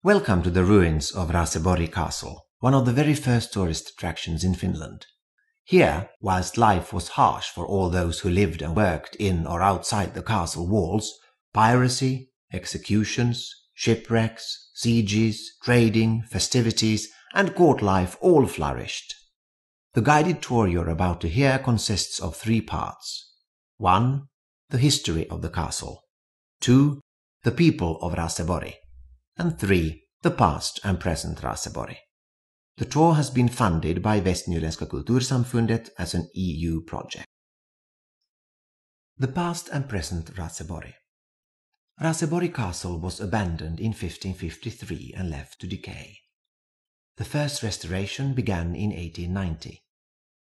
Welcome to the ruins of Raseborg Castle, one of the very first tourist attractions in Finland. Here, whilst life was harsh for all those who lived and worked in or outside the castle walls, piracy, executions, shipwrecks, sieges, trading, festivities, and court life all flourished. The guided tour you're about to hear consists of 3 parts. 1. The history of the castle. 2. The people of Raseborg. And 3. The past and present Raseborg. The tour has been funded by Västnyländska Kultursamfundet as an EU project. The past and present Raseborg. Raseborg Castle was abandoned in 1553 and left to decay. The first restoration began in 1890.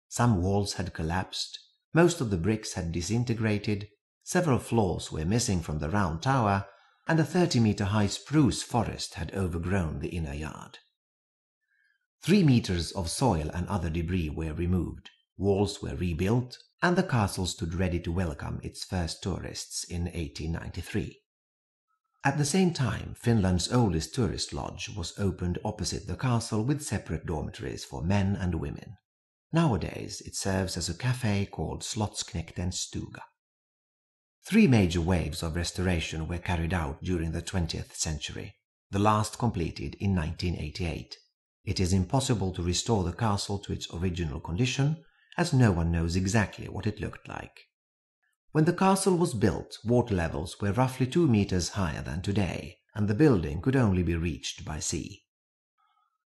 Some walls had collapsed, most of the bricks had disintegrated, several floors were missing from the round tower, and a 30-meter-high spruce forest had overgrown the inner yard. 3 meters of soil and other debris were removed, walls were rebuilt, and the castle stood ready to welcome its first tourists in 1893. At the same time, Finland's oldest tourist lodge was opened opposite the castle with separate dormitories for men and women. Nowadays, it serves as a cafe called Slottsknektens Stuga. 3 major waves of restoration were carried out during the 20th century, the last completed in 1988. It is impossible to restore the castle to its original condition, as no one knows exactly what it looked like. When the castle was built, water levels were roughly 2 meters higher than today, and the building could only be reached by sea.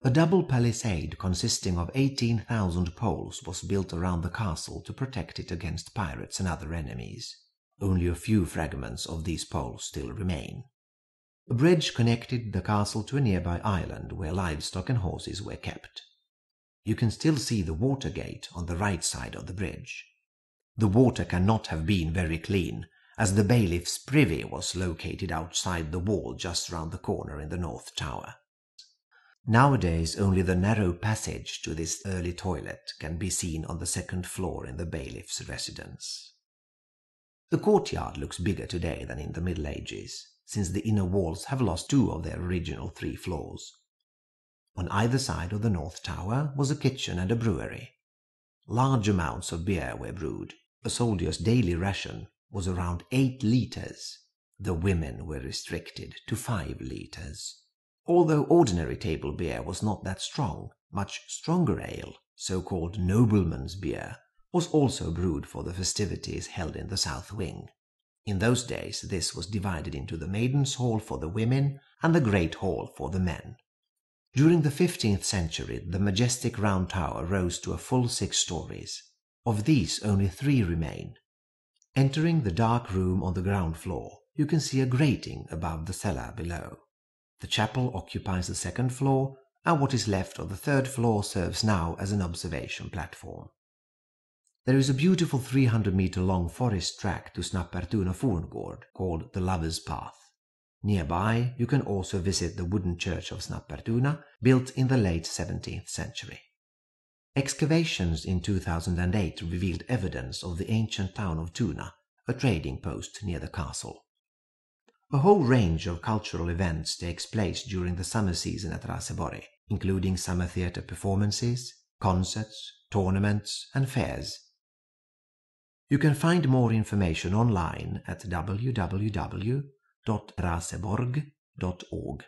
A double palisade consisting of 18,000 poles was built around the castle to protect it against pirates and other enemies. Only a few fragments of these poles still remain. A bridge connected the castle to a nearby island where livestock and horses were kept. You can still see the water gate on the right side of the bridge. The water cannot have been very clean, as the bailiff's privy was located outside the wall just round the corner in the north tower. Nowadays only the narrow passage to this early toilet can be seen on the 2nd floor in the bailiff's residence. The courtyard looks bigger today than in the Middle Ages, since the inner walls have lost 2 of their original 3 floors. On either side of the north tower was a kitchen and a brewery. Large amounts of beer were brewed. A soldier's daily ration was around 8 liters. The women were restricted to 5 liters. Although ordinary table beer was not that strong, much stronger ale, so-called nobleman's beer, was also brewed for the festivities held in the south wing. In those days this was divided into the Maidens' Hall for the women and the Great Hall for the men. During the 15th century the majestic round tower rose to a full 6 stories. Of these only 3 remain. Entering the dark room on the ground floor, you can see a grating above the cellar below. The chapel occupies the 2nd floor, and what is left of the 3rd floor serves now as an observation platform. There is a beautiful 300-meter-long forest track to Snappertuna Forngård called the Lover's Path. Nearby, you can also visit the wooden church of Snappertuna, built in the late 17th century. Excavations in 2008 revealed evidence of the ancient town of Tuna, a trading post near the castle. A whole range of cultural events takes place during the summer season at Raseborg, including summer theatre performances, concerts, tournaments, and fairs. You can find more information online at www.raseborg.org.